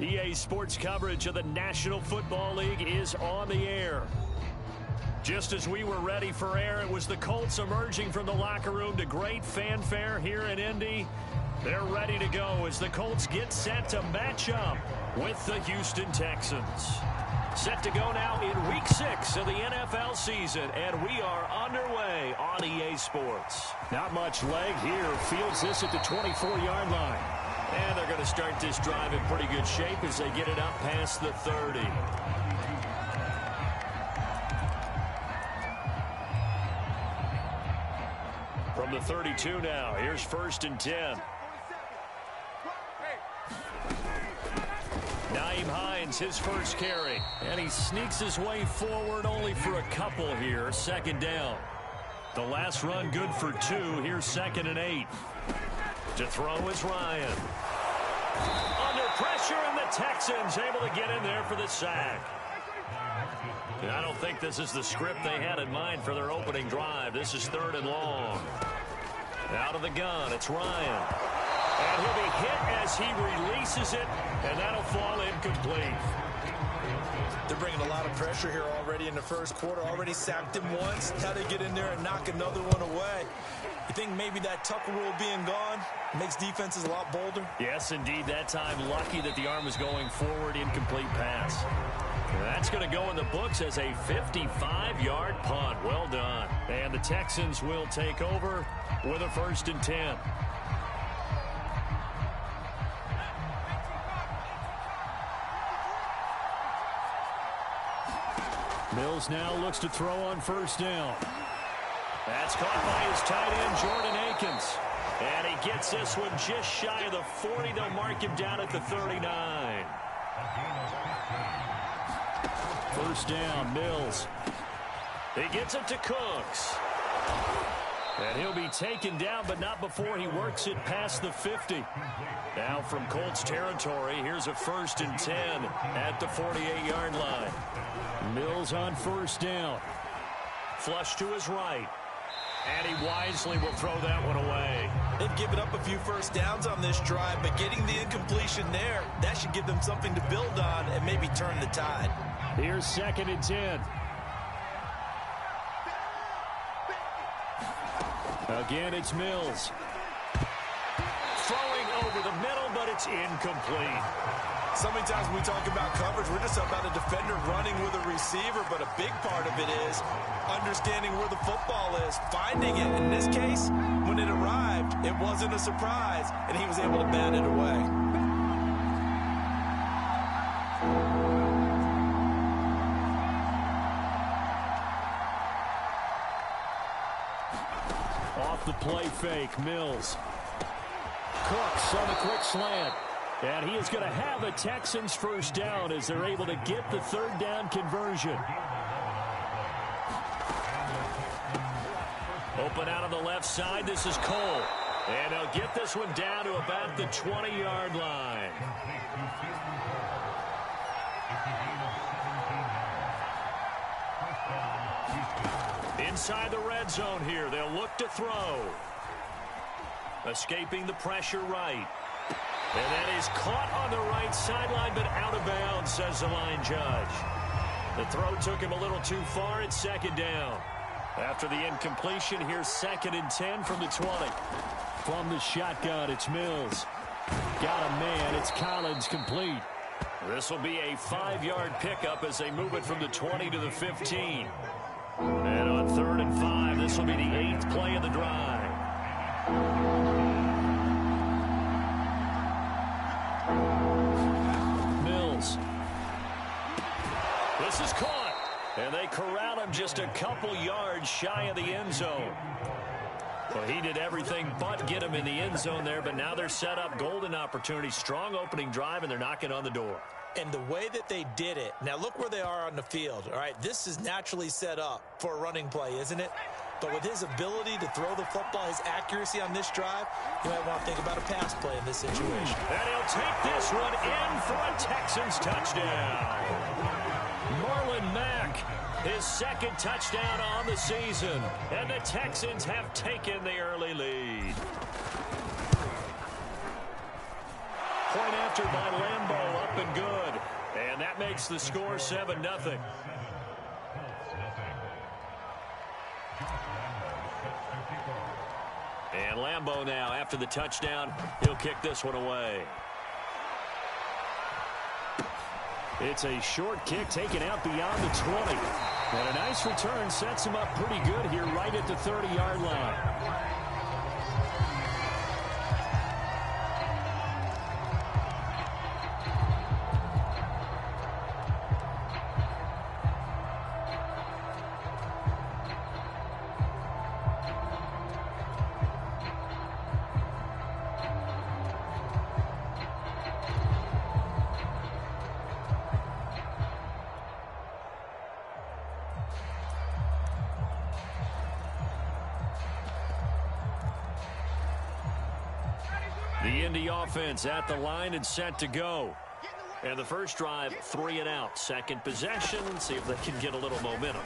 EA Sports coverage of the National Football League is on the air. Just as we were ready for air, it was the Colts emerging from the locker room to great fanfare here in Indy. They're ready to go as the Colts get set to match up with the Houston Texans. Set to go now in Week 6 of the NFL season, and we are underway on EA Sports. Not much leg here. Fields this at the 24-yard line. And they're going to start this drive in pretty good shape as they get it up past the 30. From the 32 now, here's 1st and 10. Nyheim Hines, his first carry. And he sneaks his way forward only for a couple here. 2nd down. The last run good for 2. Here's 2nd and 8. To throw is Ryan. Under pressure, and the Texans able to get in there for the sack. And I don't think this is the script they had in mind for their opening drive. This is 3rd and long. Out of the gun, it's Ryan. And he'll be hit as he releases it, and that'll fall incomplete. They're bringing a lot of pressure here already in the first quarter. Already sacked him once. How to get in there and knock another one away. You think maybe that Tucker rule being gone makes defenses a lot bolder? Yes, indeed. That time, lucky that the arm was going forward. Incomplete pass. And that's going to go in the books as a 55-yard punt. Well done. And the Texans will take over with a 1st and 10. Mills now looks to throw on 1st down. That's caught by his tight end, Jordan Akins. And he gets this one just shy of the 40. They'll mark him down at the 39. 1st down, Mills. He gets it to Cooks. And he'll be taken down, but not before he works it past the 50. Now from Colts territory, here's a 1st and 10 at the 48-yard line. Mills on 1st down. Flush to his right. And he wisely will throw that one away. They've given up a few 1st downs on this drive, but getting the incompletion there, that should give them something to build on and maybe turn the tide. Here's 2nd and 10. Again, it's Mills. Throwing over the middle, but it's incomplete. So many times when we talk about coverage, we're just about a defender running with a receiver, but a big part of it is understanding where the football is, finding it. In this case, when it arrived, it wasn't a surprise, and he was able to bat it away. Off the play fake, Mills. Cooks on the quick slant. And he is going to have a Texans 1st down as they're able to get the 3rd down conversion. Open out on the left side. This is Cole. And they'll get this one down to about the 20-yard line. Inside the red zone here. They'll look to throw. Escaping the pressure right. And that is caught on the right sideline, but out of bounds, says the line judge. The throw took him a little too far. It's 2nd down. After the incompletion, here's 2nd and 10 from the 20. From the shotgun, it's Mills. Got a man. It's Collins complete. This will be a 5-yard pickup as they move it from the 20 to the 15. And on 3rd and 5, this will be the 8th play of the drive. Mills. This is caught. And they corral him just a couple yards shy of the end zone. Well, he did everything but get him in the end zone there, but now they're set up. Golden opportunity, strong opening drive, and they're knocking on the door. And the way that they did it, now look where they are on the field. All right, this is naturally set up for a running play, isn't it? But with his ability to throw the football, his accuracy on this drive, you might want to think about a pass play in this situation. And he'll take this one in for a Texans touchdown. Marlon Mack, his 2nd touchdown on the season. And the Texans have taken the early lead. Point after by Lambeau up and good. And that makes the score 7-0. And Lambeau now, after the touchdown, he'll kick this one away. It's a short kick taken out beyond the 20. And a nice return sets him up pretty good here right at the 30-yard line. The Indy offense at the line and set to go. And the first drive, 3 and out. Second possession, see if they can get a little momentum.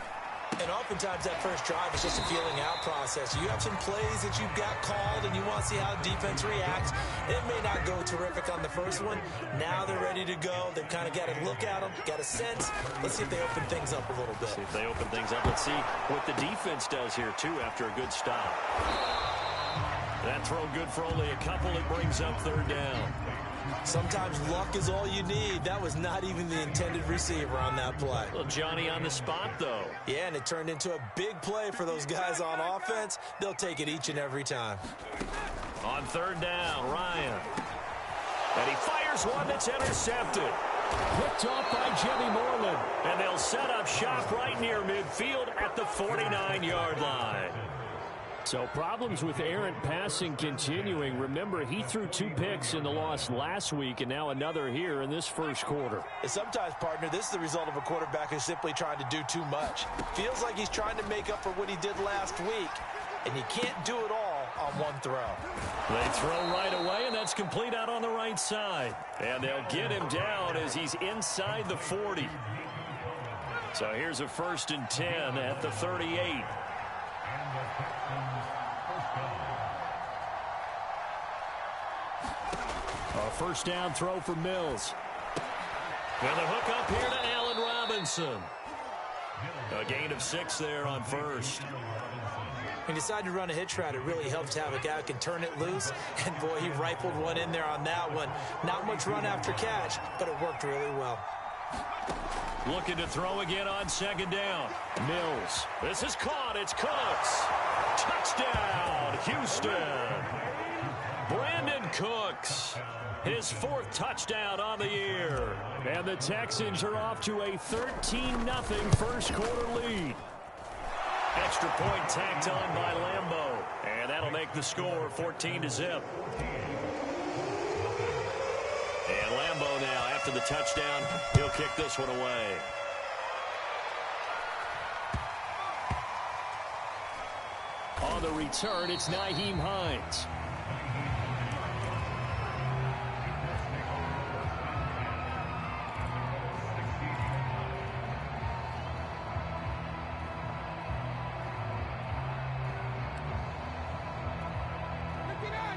And oftentimes that first drive is just a feeling out process. You have some plays that you've got called and you want to see how defense reacts. It may not go terrific on the first one. Now they're ready to go. They've kind of got to look at them, got a sense. Let's see if they open things up a little bit. See if they open things up. Let's see what the defense does here, too, after a good stop. That throw good for only a couple. It brings up third down. Sometimes luck is all you need. That was not even the intended receiver on that play. Well, Johnny on the spot, though. Yeah, and it turned into a big play for those guys on offense. They'll take it each and every time. On third down, Ryan. And he fires one that's intercepted. Picked off by Jimmy Moreland. And they'll set up shop right near midfield at the 49-yard line. So problems with errant passing continuing. Remember, he threw 2 picks in the loss last week and now another here in this first quarter. And sometimes, partner, this is the result of a quarterback who's simply trying to do too much. Feels like he's trying to make up for what he did last week, and you can't do it all on one throw. They throw right away, and that's complete out on the right side. And they'll get him down as he's inside the 40. So here's a 1st and 10 at the 38. A first down throw for Mills. And the hook up here to Allen Robinson. A gain of 6 there on first. When you decide to run a hitch route, it really helps to have a guy who can turn it loose. And, boy, he rifled one in there on that one. Not much run after catch, but it worked really well. Looking to throw again on second down. Mills. This is caught. It's Cooks. Touchdown, Houston. Brandon Cooks. His 4th touchdown on the year. And the Texans are off to a 13-0 first quarter lead. Extra point tacked on by Lambeau. And that'll make the score 14-0. And Lambeau now, after the touchdown, he'll kick this one away. On the return, it's Nyheim Hines.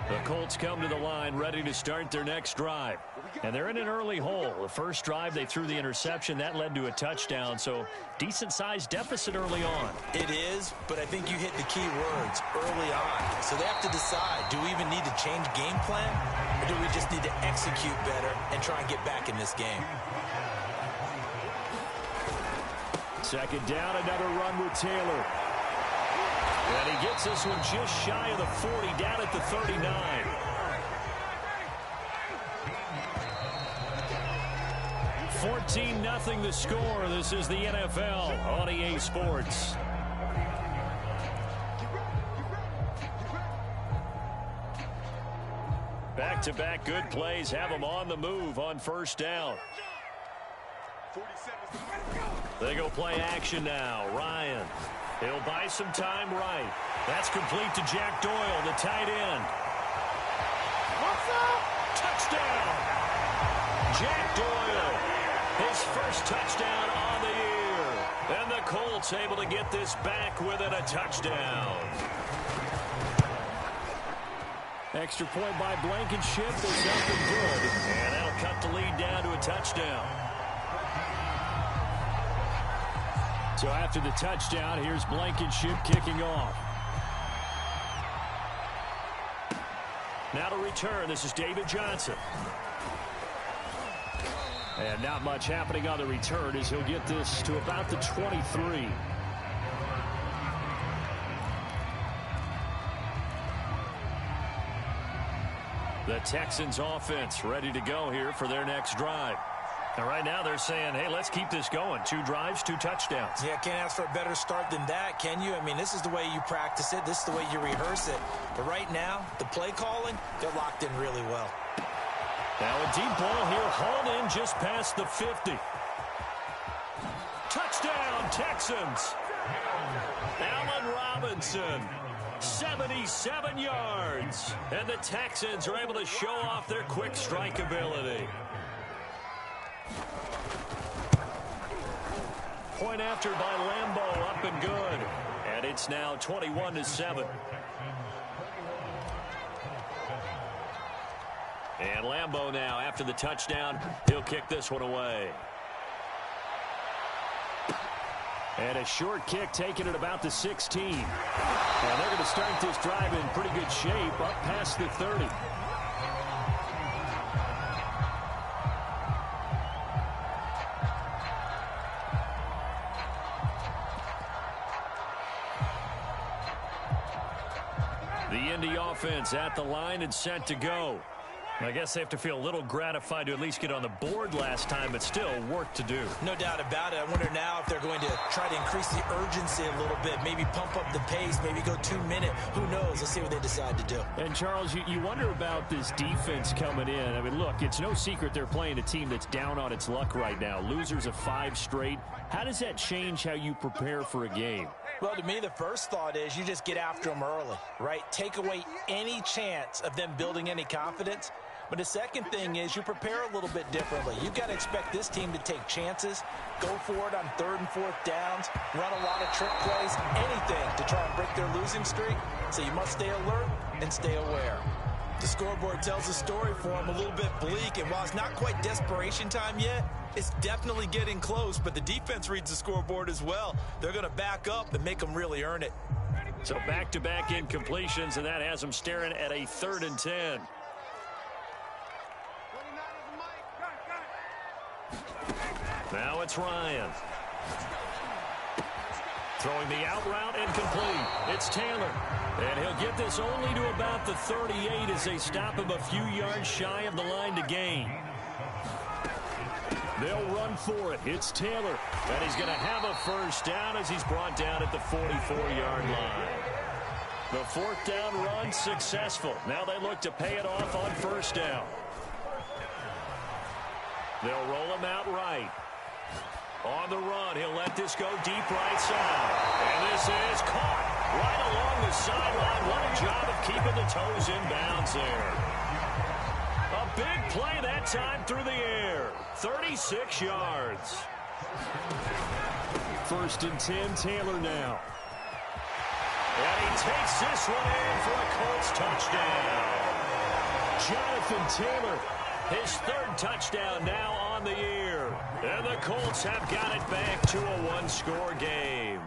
The Colts come to the line ready to start their next drive. And they're in an early hole. The first drive, they threw the interception. That led to a touchdown. So decent-sized deficit early on. It is, but I think you hit the key words early on. So they have to decide, do we even need to change game plan? Or do we just need to execute better and try and get back in this game? Second down, another run with Taylor. And he gets this one just shy of the 40, down at the 39. $14-0 the score. This is the NFL on EA Sports. Back-to-back good plays have them on the move on first down. They go play action now. Ryan. He'll buy some time right. That's complete to Jack Doyle, the tight end. What's up? Touchdown! Jack Doyle, his first touchdown on the year. And the Colts able to get this back within a touchdown. Extra point by Blankenship is up and good. And that'll cut the lead down to a touchdown. So after the touchdown, here's Blankenship kicking off. Now to return, this is David Johnson. And not much happening on the return as he'll get this to about the 23. The Texans offense ready to go here for their next drive. And right now they're saying, hey, let's keep this going. 2 drives, 2 touchdowns. Yeah, can't ask for a better start than that, can you? I mean, this is the way you practice it. This is the way you rehearse it. But right now, the play calling, they're locked in really well. Now a deep ball here, hauled in just past the 50. Touchdown, Texans. Allen Robinson, 77 yards. And the Texans are able to show off their quick strike ability. Point after by Lambeau, up and good. And it's now 21-7. And Lambeau now, after the touchdown, he'll kick this one away. And a short kick taken at about the 16. And they're going to start this drive in pretty good shape, up past the 30. The Indy offense at the line and set to go. I guess they have to feel a little gratified to at least get on the board last time, but still work to do. No doubt about it. I wonder now if they're going to try to increase the urgency a little bit, maybe pump up the pace, maybe go 2-minute. Who knows? Let's see what they decide to do. And, Charles, you wonder about this defense coming in. I mean, look, it's no secret they're playing a team that's down on its luck right now. Losers of 5 straight. How does that change how you prepare for a game? Well, to me, the first thought is you just get after them early, right? Take away any chance of them building any confidence. But the second thing is you prepare a little bit differently. You've got to expect this team to take chances, go for it on 3rd and 4th downs, run a lot of trick plays, anything to try and break their losing streak. So you must stay alert and stay aware. The scoreboard tells a story for them a little bit bleak, and while it's not quite desperation time yet, it's definitely getting close, but the defense reads the scoreboard as well. They're going to back up and make them really earn it. So back-to-back incompletions, and that has them staring at a 3rd and 10. Now it's Ryan. Throwing the out route incomplete. It's Taylor. And he'll get this only to about the 38 as they stop him a few yards shy of the line to gain. They'll run for it. It's Taylor. And he's going to have a first down as he's brought down at the 44-yard line. The 4th down run successful. Now they look to pay it off on 1st down. They'll roll him out right. On the run, he'll let this go deep right side. And this is caught right along the sideline. What a job of keeping the toes in bounds there. A big play that time through the air. 36 yards. 1st and 10, Taylor now. And he takes this one in for a Colts touchdown. Jonathan Taylor, his 3rd touchdown now on the year. And the Colts have got it back to a 1-score game.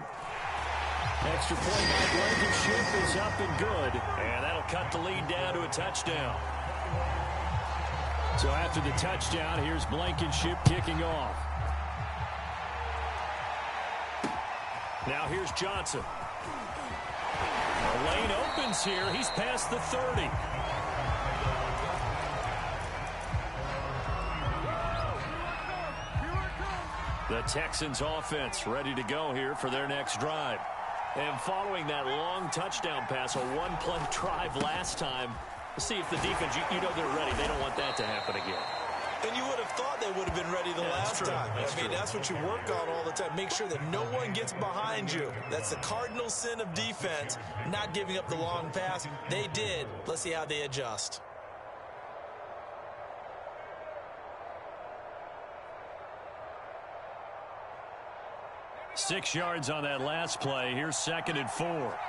Extra point by Blankenship is up and good. And that'll cut the lead down to a touchdown. So after the touchdown, here's Blankenship kicking off. Now here's Johnson. The lane opens here. He's past the 30. The Texans offense ready to go here for their next drive. And following that long touchdown pass, a 1-play drive last time, let's see if the defense, you know they're ready. They don't want that to happen again. And you would have thought they would have been ready the last time. I mean, that's what you work on all the time. Make sure that no one gets behind you. That's the cardinal sin of defense, not giving up the long pass. They did. Let's see how they adjust. Six yards on that last play. Here's 2nd and 4.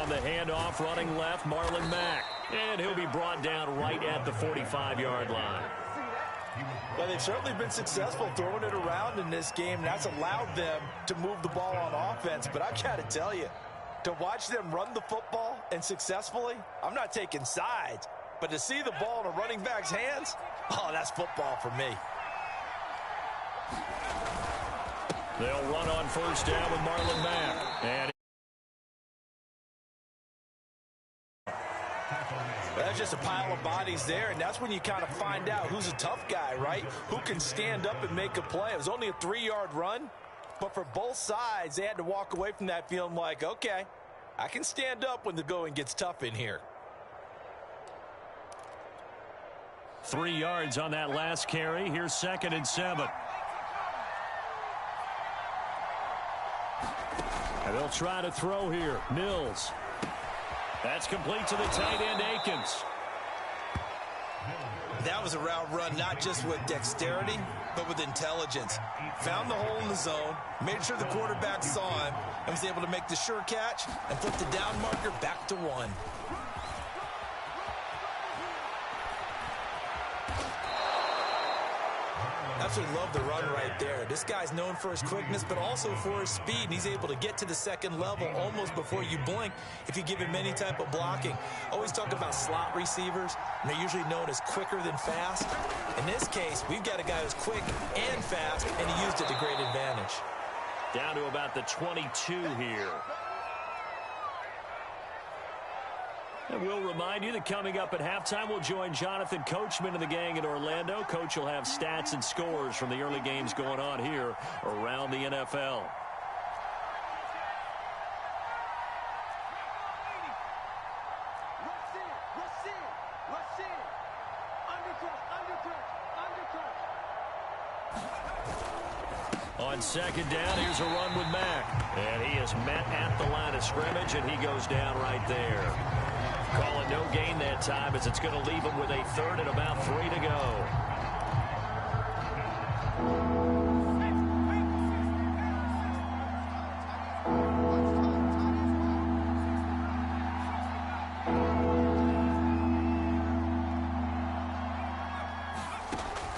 On the handoff, running left, Marlon Mack. And he'll be brought down right at the 45-yard line. Well, they've certainly been successful throwing it around in this game, and that's allowed them to move the ball on offense. But I've got to tell you, to watch them run the football and successfully, I'm not taking sides, but to see the ball in a running back's hands, oh, that's football for me. They'll run on first down with Marlon Mack. And that's just a pile of bodies there, and that's when you kind of find out who's a tough guy, right? Who can stand up and make a play. It was only a 3-yard run, but for both sides, they had to walk away from that feeling like, okay, I can stand up when the going gets tough in here. 3 yards on that last carry. Here's 2nd and 7. And they'll try to throw here. Mills. That's complete to the tight end, Akins. That was a route run, not just with dexterity, but with intelligence. Found the hole in the zone, made sure the quarterback saw him, and was able to make the sure catch and flip the down marker back to 1. Absolutely love the run right there. This guy's known for his quickness, but also for his speed, and he's able to get to the second level almost before you blink if you give him any type of blocking. Always talk about slot receivers, and they're usually known as quicker than fast. In this case, we've got a guy who's quick and fast, and he used it to great advantage. Down to about the 22 here. And we'll remind you that coming up at halftime, we'll join Jonathan Coachman and the gang in Orlando. Coach will have stats and scores from the early games going on here around the NFL. On 2nd down, here's a run with Mack. And he is met at the line of scrimmage, and he goes down right there. Call it no gain that time, as it's going to leave him with a 3rd and about 3 to go.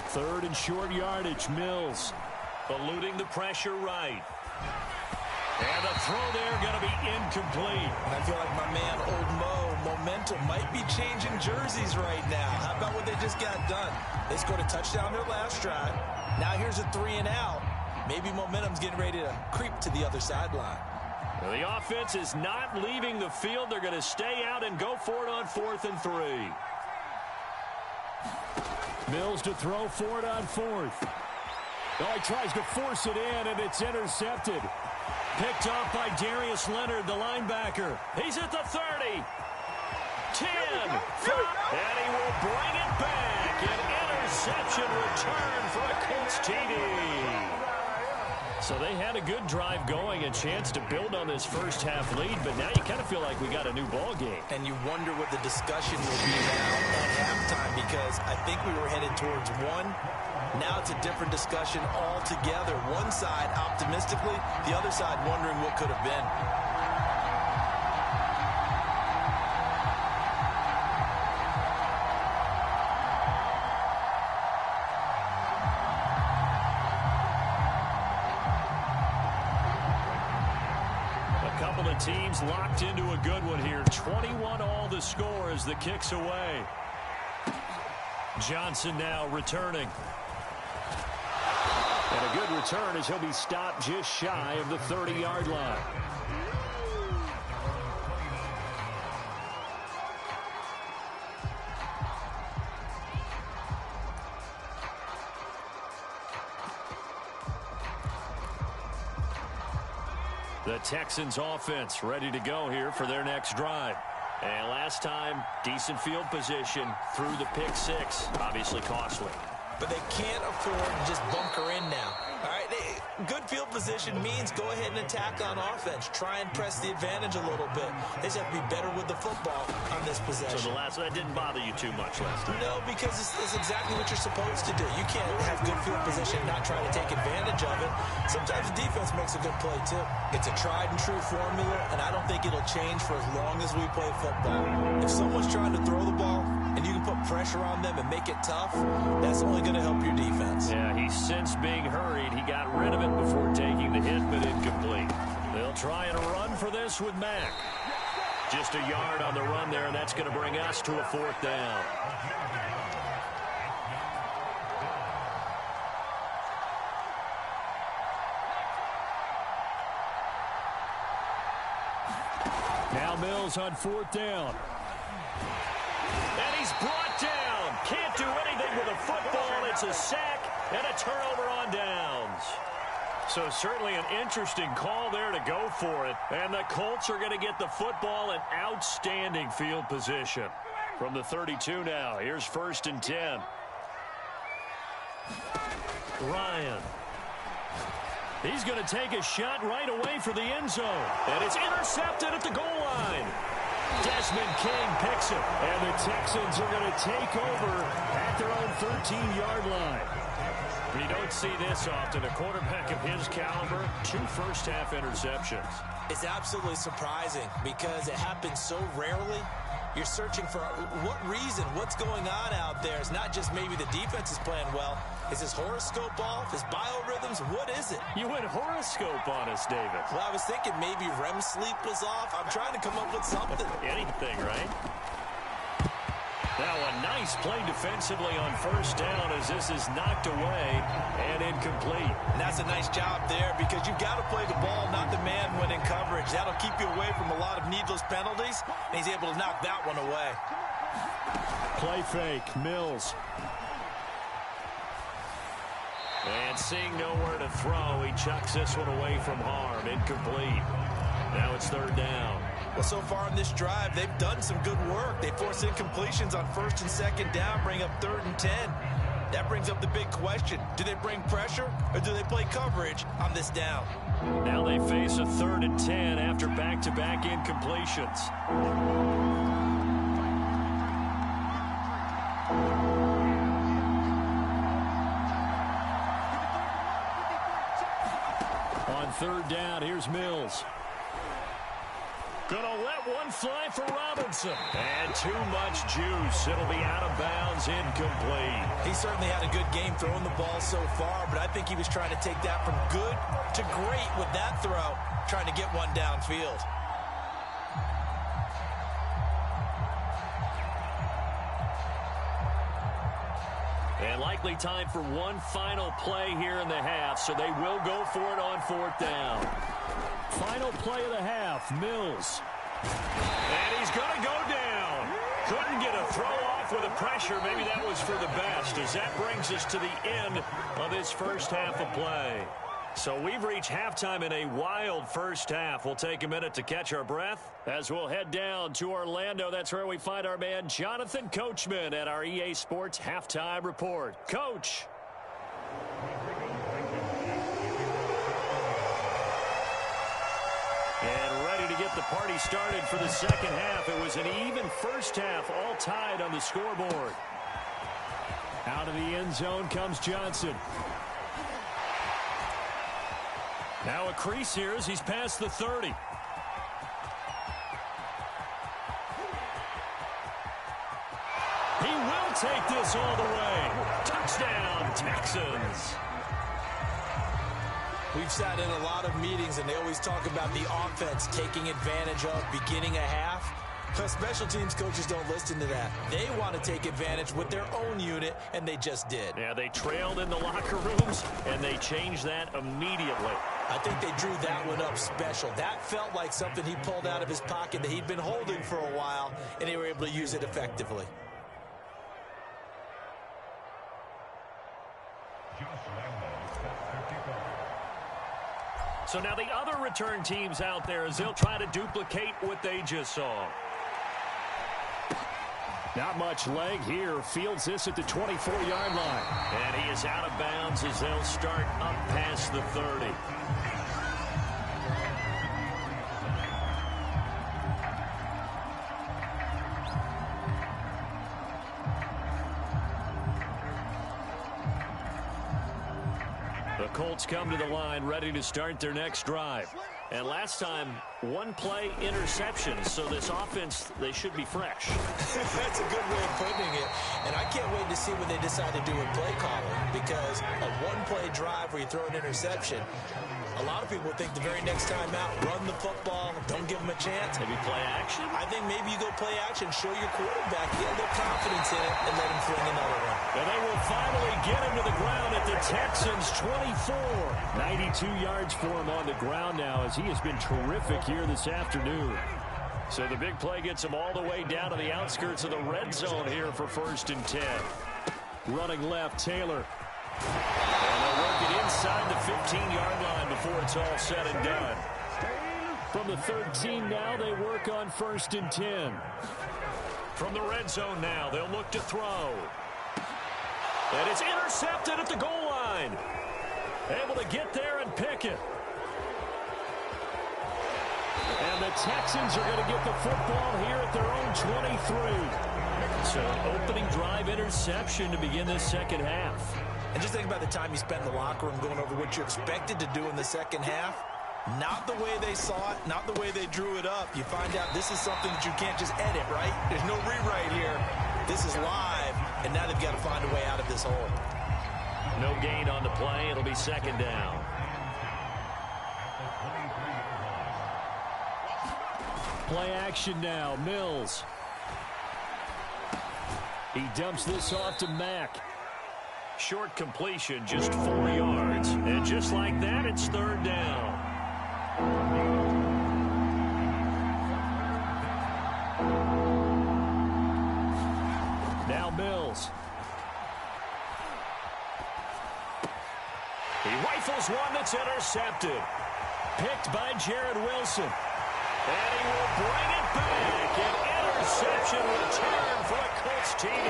Third and short yardage, Mills eluding the pressure right. And the throw there going to be incomplete. And I feel like my man, Old Mo, momentum might be changing jerseys right now. How about what they just got done? They scored a touchdown their last drive. Now here's a 3 and out. Maybe momentum's getting ready to creep to the other sideline. Well, the offense is not leaving the field. They're going to stay out and go for it on 4th and 3. Mills to throw for it on 4th. Oh, he tries to force it in, and it's intercepted. Picked off by Darius Leonard, the linebacker. He's at the 30. 10. 5. And he will bring it back. An interception return for a Colts TD. So they had a good drive going, a chance to build on this first half lead, but now you kind of feel like we got a new ball game. And you wonder what the discussion will be now at halftime, because I think we were headed towards 1. Now it's a different discussion altogether. One side optimistically, the other side wondering what could have been. A couple of teams locked into a good one here. 21 all the score as the kick's away. Johnson now returning. And a good return as he'll be stopped just shy of the 30-yard line. The Texans offense ready to go here for their next drive. And last time, decent field position through the pick 6. Obviously costly. But they can't afford to just bunker in now. All right, good field position means go ahead and attack on offense. Try and press the advantage a little bit. They just have to be better with the football on this possession. So that didn't bother you too much last time? No, because it's exactly what you're supposed to do. You can't have good field position and not try to take advantage of it. Sometimes the defense makes a good play, too. It's a tried and true formula, and I don't think it'll change for as long as we play football. If someone's trying to throw the ball and you can put pressure on them and make it tough, that's only going to help your defense. Yeah, he's since being hurried. He got rid of it before taking the hit, but incomplete. They'll try and run for this with Mack. Just a yard on the run there, and that's going to bring us to a 4th down. Now Mills on 4th down. And he's brought down. Can't do anything with a football. It's a sack and a turnover on downs. So certainly an interesting call there to go for it. And the Colts are going to get the football in outstanding field position. From the 32 now, here's 1st and 10. Ryan. He's going to take a shot right away for the end zone. And it's intercepted at the goal line. Desmond King picks it. And the Texans are going to take over at their own 13-yard line. You don't see this often. A quarterback of his caliber, 2 first-half interceptions. It's absolutely surprising because it happens so rarely. You're searching for what reason, what's going on out there. It's not just maybe the defense is playing well. Is his horoscope off? His biorhythms? What is it? You went horoscope on us, David. Well, I was thinking maybe REM sleep was off. I'm trying to come up with something. Anything, right? Now a nice play defensively on 1st down as this is knocked away and incomplete. And that's a nice job there because you've got to play the ball, not the man when in coverage. That'll keep you away from a lot of needless penalties, and he's able to knock that one away. Play fake, Mills. And seeing nowhere to throw, he chucks this one away from harm. Incomplete. Now it's 3rd down. Well, so far in this drive, they've done some good work. They force incompletions on 1st and 2nd down, bring up 3rd and 10. That brings up the big question. Do they bring pressure or do they play coverage on this down? Now they face a 3rd and 10 after back-to-back incompletions. On 3rd down, here's Mills. Gonna let one fly for Robinson. And too much juice. It'll be out of bounds, incomplete. He certainly had a good game throwing the ball so far, but I think he was trying to take that from good to great with that throw, trying to get one downfield. And likely time for one final play here in the half, so they will go for it on 4th down. Final play of the half, Mills. And he's going to go down. Couldn't get a throw off with the pressure. Maybe that was for the best, as that brings us to the end of this first half of play. So we've reached halftime in a wild first half. We'll take a minute to catch our breath as we'll head down to Orlando. That's where we find our man Jonathan Coachman at our EA Sports Halftime Report. Coach. And ready to get the party started for the second half. It was an even first half, all tied on the scoreboard. Out of the end zone comes Johnson. Now a crease here as he's past the 30. He will take this all the way. Touchdown, Texans. We've sat in a lot of meetings, and they always talk about the offense taking advantage of beginning a half. But special teams coaches don't listen to that. They want to take advantage with their own unit, and they just did. Yeah, they trailed in the locker rooms, and they changed that immediately. I think they drew that one up special. That felt like something he pulled out of his pocket that he'd been holding for a while, and they were able to use it effectively. So now the other return teams out there as they'll try to duplicate what they just saw. Not much leg here. Fields this at the 24-yard line. And he is out of bounds as they'll start up past the 30. The Colts come to the line ready to start their next drive. And last time, one play interception. So this offense, they should be fresh. That's a good way of putting it. And I can't wait to see what they decide to do with play calling. Because a one-play drive where you throw an interception, a lot of people think the very next time out, run the football, don't give them a chance. Maybe play action? I think maybe you go play action, show your quarterback, get a little confidence in it, and let him fling another one. And they will finally get him to the ground at the Texans' 24. 92 yards for him on the ground now as he has been terrific here this afternoon. So the big play gets him all the way down to the outskirts of the red zone here for 1st and 10. Running left, Taylor. And they'll work it inside the 15-yard line before it's all said and done. From the 13 now, they work on 1st and 10. From the red zone now, they'll look to throw. And it's intercepted at the goal line. Able to get there and pick it. And the Texans are going to get the football here at their own 23. So an opening drive interception to begin this second half. And just think about the time you spent in the locker room going over what you expected to do in the second half. Not the way they saw it, not the way they drew it up. You find out this is something that you can't just edit, right? There's no rewrite here. This is live, and now they've got to find a way out of this hole. No gain on the play. It'll be second down. Play action now. Mills. He dumps this off to Mack. Short completion, just 4 yards. And just like that, it's 3rd down. Now Mills. He rifles one that's intercepted. Picked by Jared Wilson. And he will bring it back. An interception return for a Colts TD.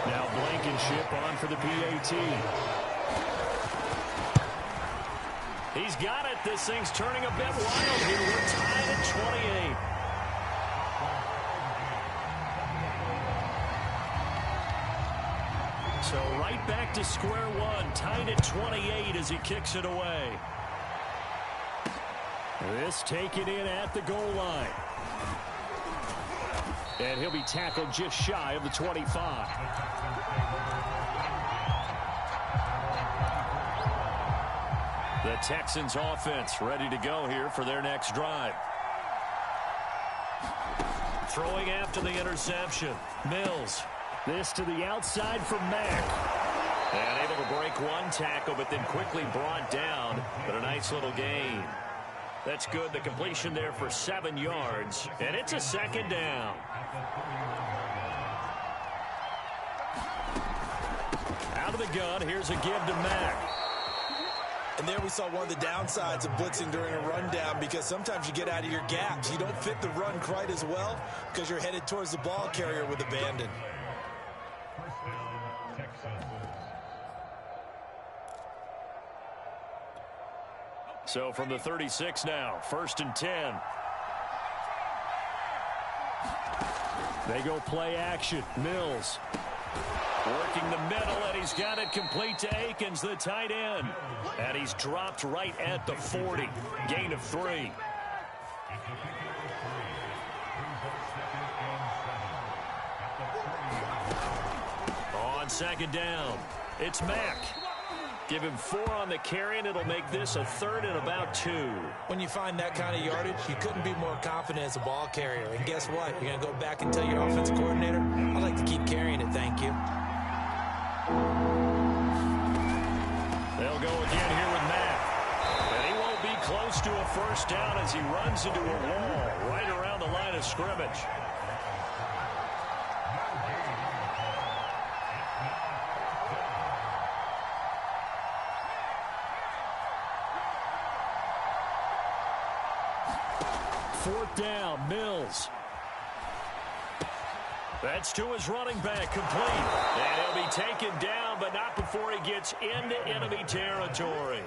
Now Blankenship on for the PAT. He's got it. This thing's turning a bit wild here. We're tied at 28. So right back to square one. Tied at 28 as he kicks it away. This taken in at the goal line. And he'll be tackled just shy of the 25. The Texans offense ready to go here for their next drive. Throwing after the interception. Mills. This to the outside for Mack. And able to break one tackle, but then quickly brought down. But a nice little gain. That's good. The completion there for 7 yards. And it's a second down. Out of the gun. Here's a give to Mack. And there we saw one of the downsides of blitzing during a rundown, because sometimes you get out of your gaps. You don't fit the run quite as well because you're headed towards the ball carrier with abandon. So from the 36 now, 1st and 10. They go play action. Mills. Working the middle, and he's got it complete to Akins, the tight end. And he's dropped right at the 40. Gain of 3. On second down, it's Mack. Give him 4 on the carry, and it'll make this a 3rd and about 2. When you find that kind of yardage, you couldn't be more confident as a ball carrier. And guess what? You're going to go back and tell your offensive coordinator, I'd like to keep carrying it, thank you. They'll go again here with Mack. And he won't be close to a first down as he runs into a wall right around the line of scrimmage. Fourth down, Mills. That's to his running back, complete. And he'll be taken down, but not before he gets into enemy territory.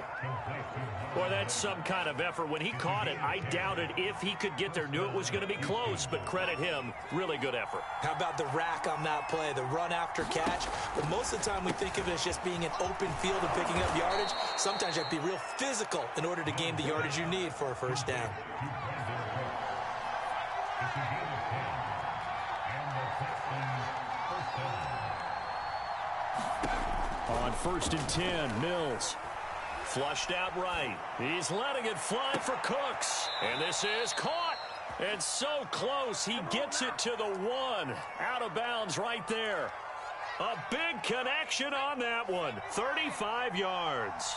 Boy, that's some kind of effort. When he caught it, I doubted if he could get there. Knew it was going to be close, but credit him. Really good effort. How about the rack on that play, the run after catch? But most of the time we think of it as just being an open field and picking up yardage. Sometimes you have to be real physical in order to gain the yardage you need for a first down. On 1st and 10, Mills. Flushed out right. He's letting it fly for Cooks. And this is caught. And so close, he gets it to the 1. Out of bounds right there. A big connection on that one. 35 yards.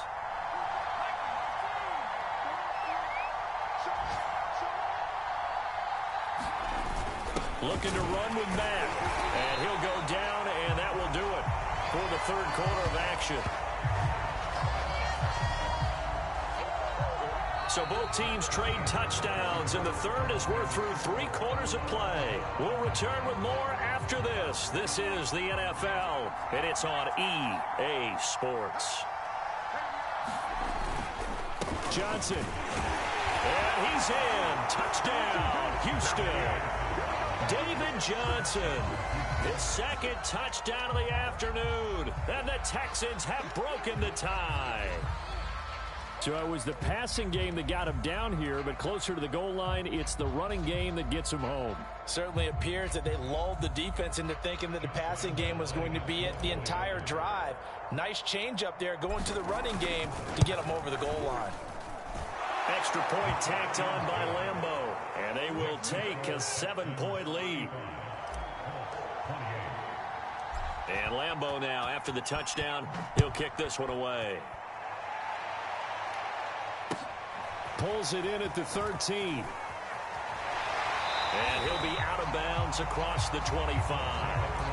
Looking to run with Matt. And he'll go down, and that will do it for the third quarter of action. So both teams trade touchdowns in the third as we're through 3 quarters of play. We'll return with more after this. This is the NFL, and it's on EA Sports. Johnson. And he's in. Touchdown, Houston. David Johnson. His second touchdown of the afternoon. And the Texans have broken the tie. So it was the passing game that got him down here, but closer to the goal line, it's the running game that gets him home. Certainly appears that they lulled the defense into thinking that the passing game was going to be it the entire drive. Nice change up there going to the running game to get them over the goal line. Extra point tacked on by Lambeau, and they will take a 7-point lead. And Lambeau now, after the touchdown, he'll kick this one away. Pulls it in at the 13. And he'll be out of bounds across the 25.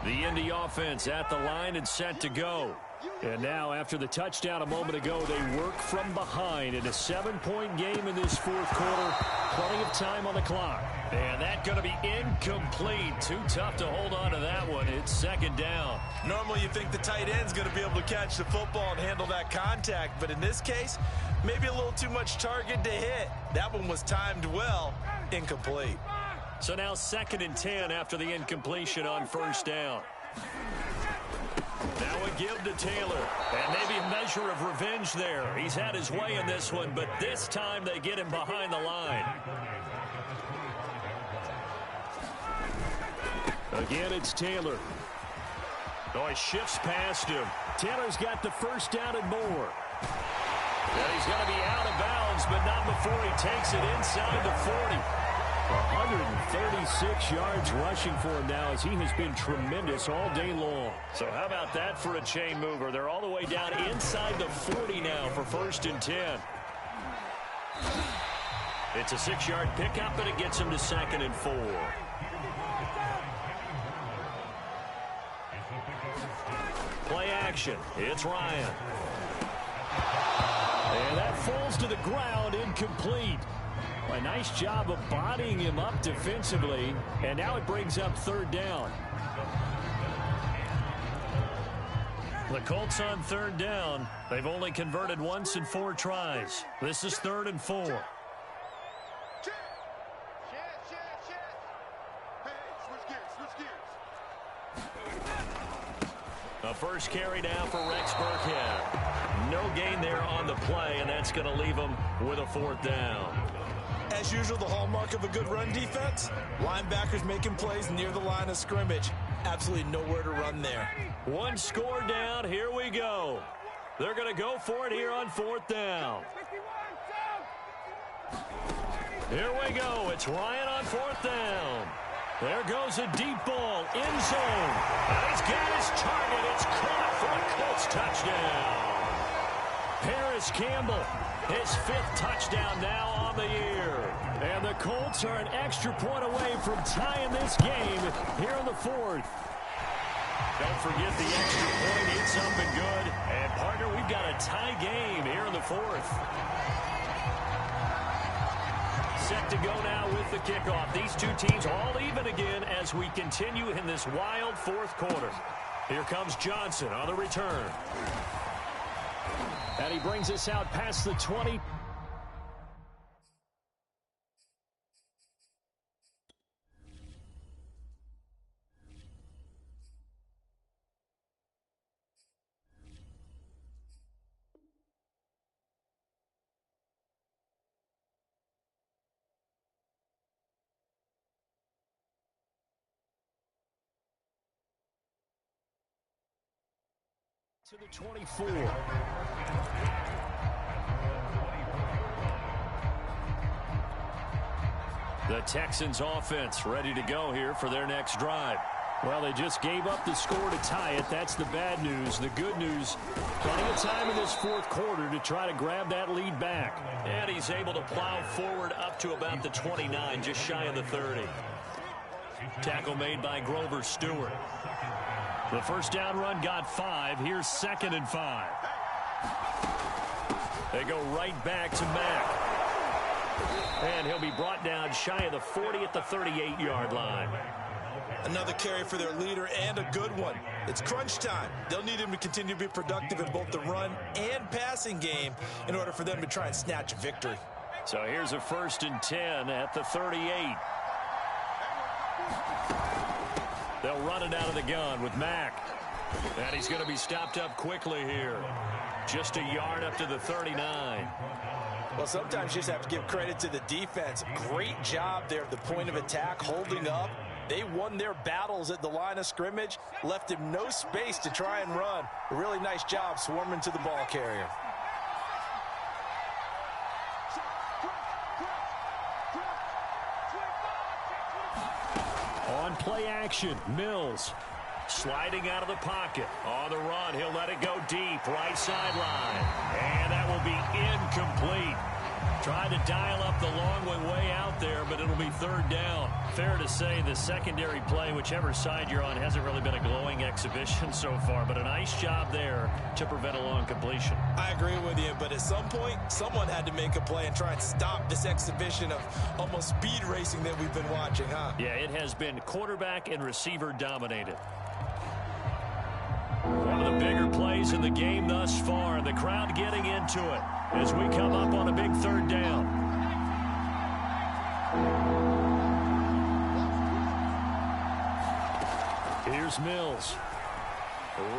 The Indy offense at the line and set to go. And now, after the touchdown a moment ago, they work from behind in a 7-point game in this fourth quarter. Plenty of time on the clock. And that's going to be incomplete. Too tough to hold on to that one. It's second down. Normally you think the tight end's going to be able to catch the football and handle that contact. But in this case, maybe a little too much target to hit. That one was timed well. Incomplete. So now 2nd and 10 after the incompletion on first down. Now a give to Taylor, and maybe a measure of revenge there. He's had his way in this one, but this time they get him behind the line. Again, it's Taylor. Oh, he shifts past him. Taylor's got the first down and more. And he's going to be out of bounds, but not before he takes it inside the 40. 136 yards rushing for him now as he has been tremendous all day long. So how about that for a chain mover? They're all the way down inside the 40 now for 1st and 10. It's a 6-yard pickup, and it gets him to 2nd and 4. Play action. It's Ryan. And that falls to the ground, incomplete. A nice job of bodying him up defensively, and now it brings up 3rd down. The Colts on 3rd down. They've only converted once in 4 tries. This is 3rd and 4. A first carry now for Rex Burkhead. No gain there on the play, and that's going to leave him with a 4th down. As usual, the hallmark of a good run defense, linebackers making plays near the line of scrimmage. Absolutely nowhere to run there. 1 score down. Here we go. They're going to go for it here on 4th down. Here we go. It's Ryan on 4th down. There goes a deep ball. End zone. And he's got his target. It's caught for a Colts touchdown. Paris Campbell, his 5th touchdown now on the year. And the Colts are an extra point away from tying this game here in the 4th. Don't forget the extra point. It's up and good. And, partner, we've got a tie game here in the 4th. Set to go now with the kickoff. These two teams all even again as we continue in this wild 4th quarter. Here comes Johnson on the return. And he brings us out past the 20. To the 24. The Texans offense ready to go here for their next drive. Well, they just gave up the score to tie it. That's the bad news. The good news, plenty of time in this 4th quarter to try to grab that lead back. And he's able to plow forward up to about the 29, just shy of the 30. Tackle made by Grover Stewart. The first down run got 5. Here's 2nd and 5. They go right back to Mack. And he'll be brought down shy of the 40 at the 38-yard line. Another carry for their leader and a good one. It's crunch time. They'll need him to continue to be productive in both the run and passing game in order for them to try and snatch a victory. So here's a 1st and 10 at the 38. They'll run it out of the gun with Mack. And he's going to be stopped up quickly here. Just a yard up to the 39. Well, sometimes you just have to give credit to the defense. Great job there at the point of attack, holding up. They won their battles at the line of scrimmage, left him no space to try and run. A really nice job swarming to the ball carrier. On play action, Mills sliding out of the pocket. On the run, he'll let it go deep, right sideline. And that will be incomplete. Trying to dial up the long way out there, but it'll be 3rd down. Fair to say the secondary play, whichever side you're on, hasn't really been a glowing exhibition so far, but a nice job there to prevent a long completion. I agree with you, but at some point, someone had to make a play and try and stop this exhibition of almost speed racing that we've been watching, huh? Yeah, it has been quarterback and receiver dominated. One of the bigger plays in the game thus far. The crowd getting into it as we come up on a big 3rd down. Here's Mills.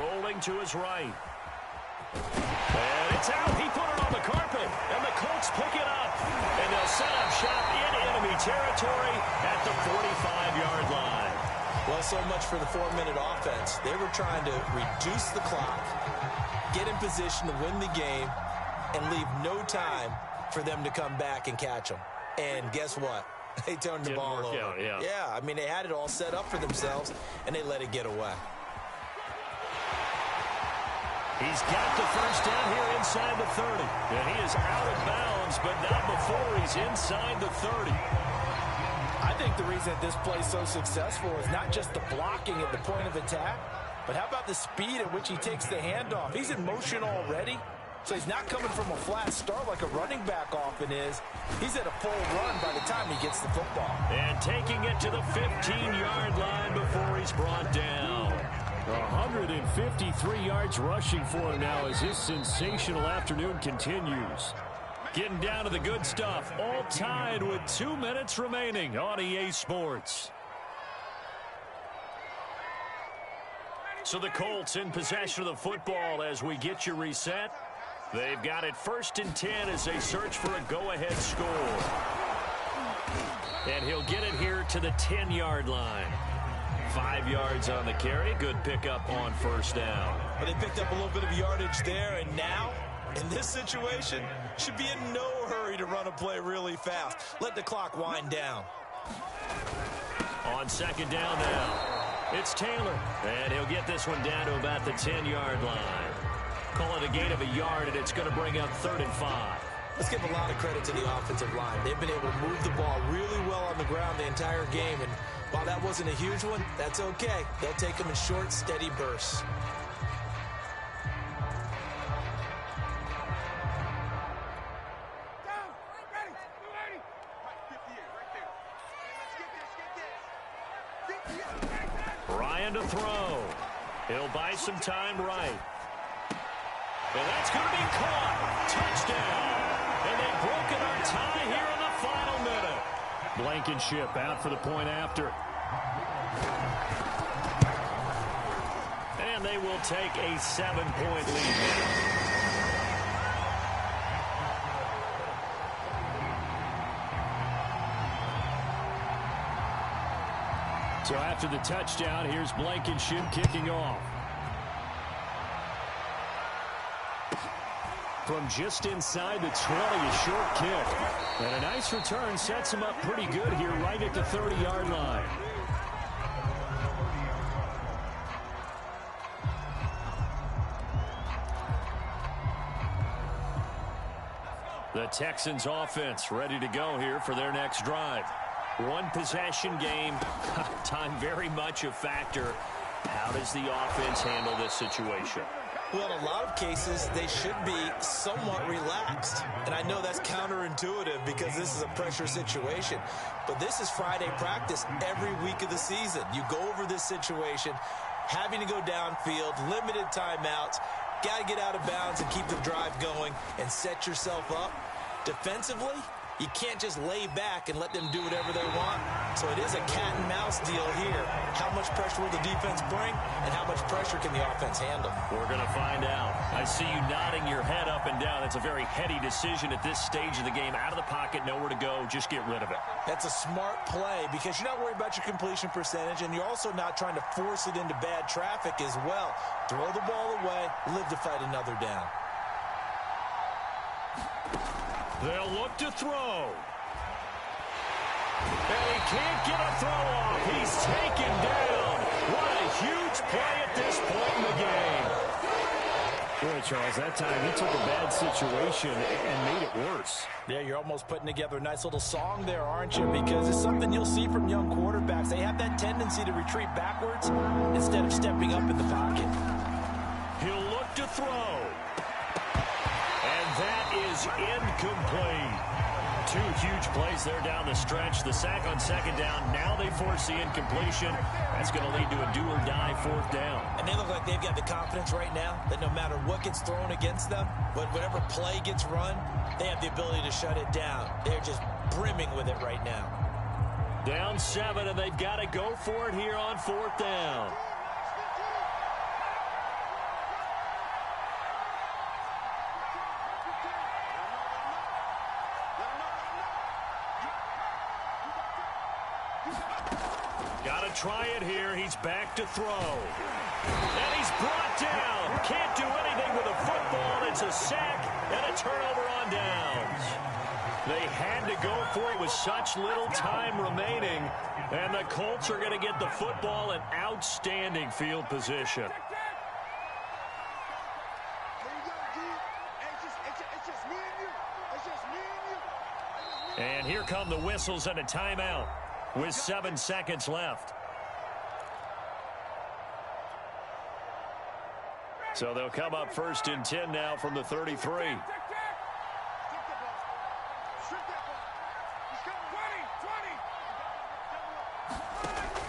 Rolling to his right. And it's out. He put it on the carpet. And the Colts pick it up. And they'll set up shop in enemy territory at the 45-yard line. Well, so much for the 4-minute offense. They were trying to reduce the clock, get in position to win the game, and leave no time for them to come back and catch them. And guess what? They turned the ball over. Yeah, I mean, they had it all set up for themselves, and they let it get away. He's got the first down here inside the 30. And he is out of bounds, but not before he's inside the 30. I think the reason that this play is so successful is not just the blocking at the point of attack, but how about the speed at which he takes the handoff? He's in motion already, so he's not coming from a flat start like a running back often is. He's at a full run by the time he gets the football. And taking it to the 15-yard line before he's brought down. 153 yards rushing for him now as his sensational afternoon continues. Getting down to the good stuff, all tied with 2 minutes remaining on EA Sports. So the Colts in possession of the football as we get you reset. They've got it 1st and 10 as they search for a go-ahead score. And he'll get it here to the 10-yard line. 5 yards on the carry. Good pickup on 1st down. Well, they picked up a little bit of yardage there, and now, in this situation, should be in no hurry to run a play really fast. Let the clock wind down. On 2nd down now, it's Taylor. And he'll get this one down to about the 10-yard line. Call it a gain of a yard, and it's going to bring up 3rd and 5. Let's give a lot of credit to the offensive line. They've been able to move the ball really well on the ground the entire game. And while that wasn't a huge one, that's okay. They'll take them in short, steady bursts. Ryan to throw. He'll buy some time right. And that's going to be caught. Touchdown. And they've broken our tie here in the final minute. Blankenship out for the point after. And they will take a 7-point lead. So after the touchdown, here's Blankenship kicking off. From just inside the 20, a short kick. And a nice return sets him up pretty good here right at the 30-yard line. The Texans offense ready to go here for their next drive. One possession game, time very much a factor. How does the offense handle this situation? Well, in a lot of cases, they should be somewhat relaxed. And I know that's counterintuitive because this is a pressure situation. But this is Friday practice every week of the season. You go over this situation, having to go downfield, limited timeouts, got to get out of bounds and keep the drive going and set yourself up. Defensively, you can't just lay back and let them do whatever they want. So it is a cat and mouse deal here. How much pressure will the defense bring, and how much pressure can the offense handle? We're going to find out. I see you nodding your head up and down. It's a very heady decision at this stage of the game. Out of the pocket, nowhere to go. Just get rid of it. That's a smart play because you're not worried about your completion percentage, and you're also not trying to force it into bad traffic as well. Throw the ball away, live to fight another down. They'll look to throw. And he can't get a throw off. He's taken down. What a huge play at this point in the game. Boy, Charles, that time he took a bad situation and made it worse. Yeah, you're almost putting together a nice little song there, aren't you? Because it's something you'll see from young quarterbacks. They have that tendency to retreat backwards instead of stepping up in the pocket. He'll look to throw. And that is incomplete. Two huge plays there down the stretch. The sack on second down. Now they force the incompletion. That's going to lead to a do-or-die fourth down. And they look like they've got the confidence right now that no matter what gets thrown against them, whatever play gets run, they have the ability to shut it down. They're just brimming with it right now. Down 7, and they've got to go for it here on fourth down. Try it here. He's back to throw. And he's brought down. Can't do anything with a football. It's a sack and a turnover on downs. They had to go for it with such little time remaining. And the Colts are going to get the football in outstanding field position. And here come the whistles and a timeout with 7 seconds left. So they'll come up first and 10 now from the 33.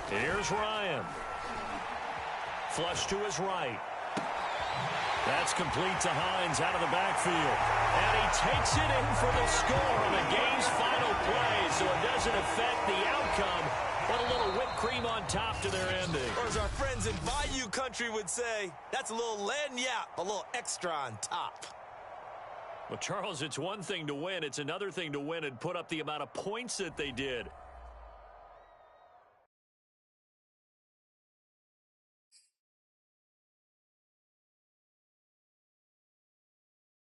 Here's Ryan. Flush to his right. That's complete to Hines out of the backfield. And he takes it in for the score on the game's final play, so it doesn't affect the outcome. But a little whipped cream on top to their ending. Or as our friends in Bayou Country would say, that's a little lagniappe, a little extra on top. Well, Charles, it's one thing to win. It's another thing to win and put up the amount of points that they did.